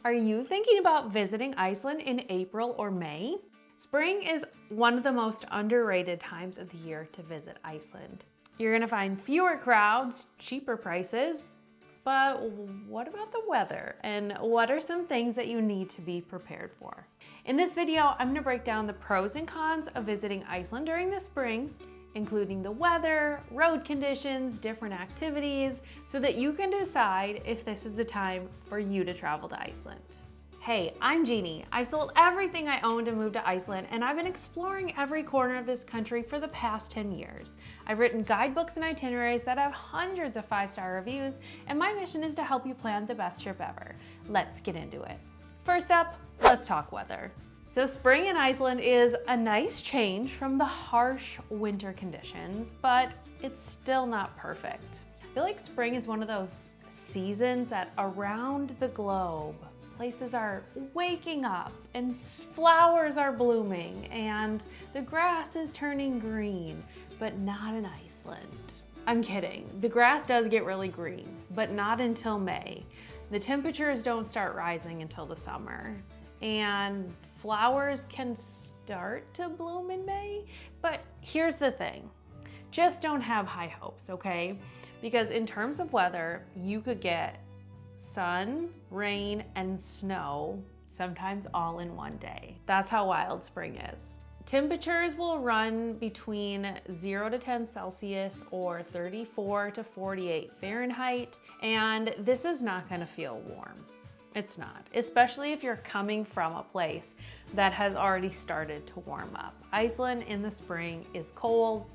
Are you thinking about visiting Iceland in April or May? Spring is one of the most underrated times of the year to visit Iceland. You're gonna find fewer crowds, cheaper prices, but what about the weather? And what are some things that you need to be prepared for? In this video, I'm gonna break down the pros and cons of visiting Iceland during the spring, including the weather, road conditions, different activities, so that you can decide if this is the time for you to travel to Iceland. Hey, I'm Jeannie. I sold everything I owned and moved to Iceland, and I've been exploring every corner of this country for the past 10 years. I've written guidebooks and itineraries that have hundreds of 5-star reviews, and my mission is to help you plan the best trip ever. Let's get into it. First up, let's talk weather. So spring in Iceland is a nice change from the harsh winter conditions, but it's still not perfect. I feel like spring is one of those seasons that around the globe, places are waking up and flowers are blooming and the grass is turning green, but not in Iceland. I'm kidding. The grass does get really green, but not until May. The temperatures don't start rising until the summer, and flowers can start to bloom in May, but here's the thing. Just don't have high hopes, okay? Because in terms of weather, you could get sun, rain, and snow, sometimes all in one day. That's how wild spring is. Temperatures will run between 0 to 10 Celsius or 34 to 48 Fahrenheit, and this is not gonna feel warm. It's not, especially if you're coming from a place that has already started to warm up. Iceland in the spring is cold,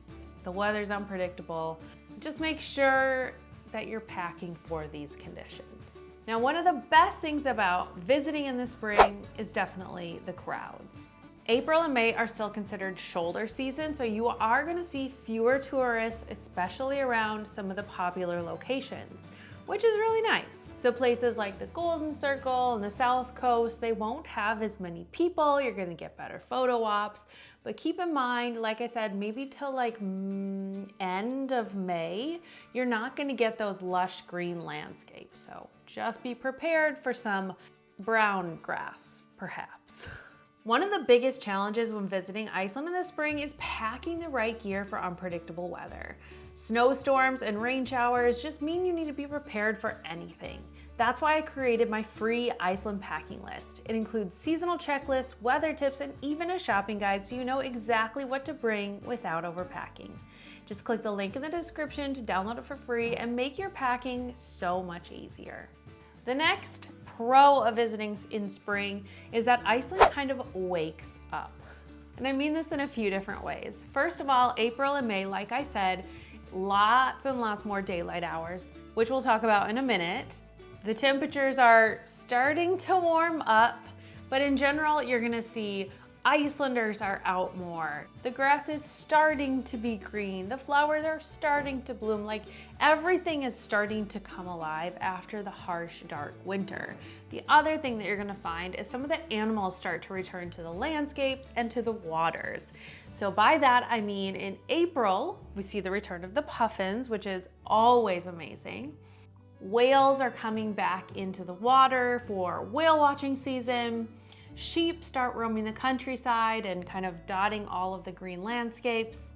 the weather's unpredictable. Just make sure that you're packing for these conditions. Now, one of the best things about visiting in the spring is definitely the crowds. April and May are still considered shoulder season, so you are gonna see fewer tourists, especially around some of the popular locations, which is really nice. So places like the Golden Circle and the South Coast, they won't have as many people. You're gonna get better photo ops, but keep in mind, like I said, maybe till like end of May, you're not gonna get those lush green landscapes. So just be prepared for some brown grass, perhaps. One of the biggest challenges when visiting Iceland in the spring is packing the right gear for unpredictable weather. Snowstorms and rain showers just mean you need to be prepared for anything. That's why I created my free Iceland packing list. It includes seasonal checklists, weather tips, and even a shopping guide so you know exactly what to bring without overpacking. Just click the link in the description to download it for free and make your packing so much easier. The next pro of visiting in spring is that Iceland kind of wakes up. And I mean this in a few different ways. First of all, April and May, like I said, lots and lots more daylight hours, which we'll talk about in a minute. The temperatures are starting to warm up, but in general, you're gonna see Icelanders are out more. The grass is starting to be green. The flowers are starting to bloom. Like everything is starting to come alive after the harsh, dark winter. The other thing that you're gonna find is some of the animals start to return to the landscapes and to the waters. So by that, I mean in April, we see the return of the puffins, which is always amazing. Whales are coming back into the water for whale watching season. Sheep start roaming the countryside and kind of dotting all of the green landscapes.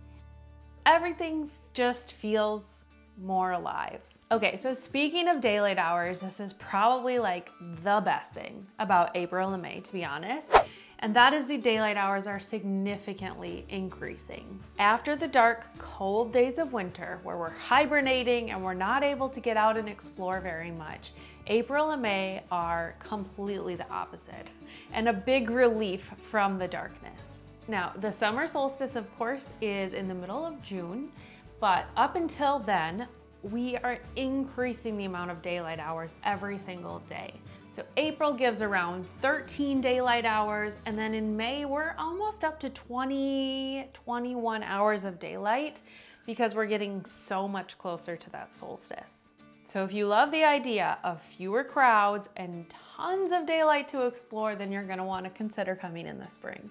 Everything just feels more alive. Okay, so speaking of daylight hours, this is probably like the best thing about April and May, to be honest. And that is the daylight hours are significantly increasing. After the dark, cold days of winter, where we're hibernating and we're not able to get out and explore very much, April and May are completely the opposite, and a big relief from the darkness. Now, the summer solstice, of course, is in the middle of June, but up until then, we are increasing the amount of daylight hours every single day. So April gives around 13 daylight hours, and then in May, we're almost up to 21 hours of daylight because we're getting so much closer to that solstice. So if you love the idea of fewer crowds and tons of daylight to explore, then you're gonna wanna consider coming in the spring.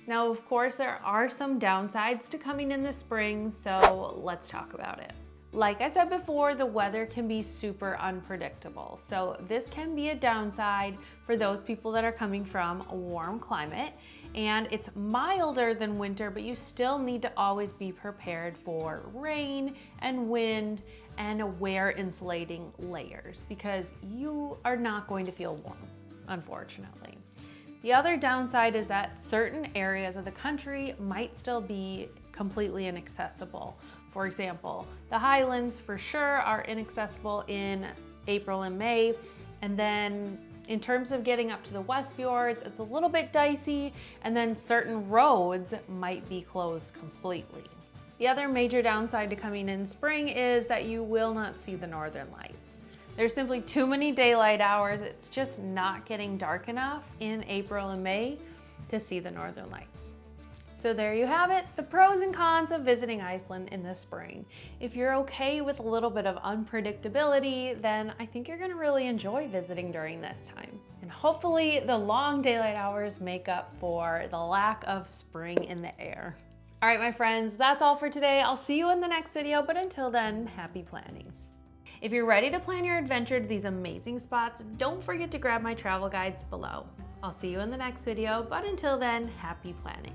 Now, of course, there are some downsides to coming in the spring, so let's talk about it. Like I said before, the weather can be super unpredictable. So this can be a downside for those people that are coming from a warm climate. And it's milder than winter, but you still need to always be prepared for rain and wind and wear insulating layers because you are not going to feel warm, unfortunately. The other downside is that certain areas of the country might still be completely inaccessible. For example, the Highlands for sure are inaccessible in April and May. And then in terms of getting up to the West Fjords, it's a little bit dicey. And then certain roads might be closed completely. The other major downside to coming in spring is that you will not see the northern lights. There's simply too many daylight hours. It's just not getting dark enough in April and May to see the northern lights. So there you have it, the pros and cons of visiting Iceland in the spring. If you're okay with a little bit of unpredictability, then I think you're gonna really enjoy visiting during this time. And hopefully the long daylight hours make up for the lack of spring in the air. All right, my friends, that's all for today. I'll see you in the next video, but until then, happy planning. If you're ready to plan your adventure to these amazing spots, don't forget to grab my travel guides below. I'll see you in the next video, but until then, happy planning.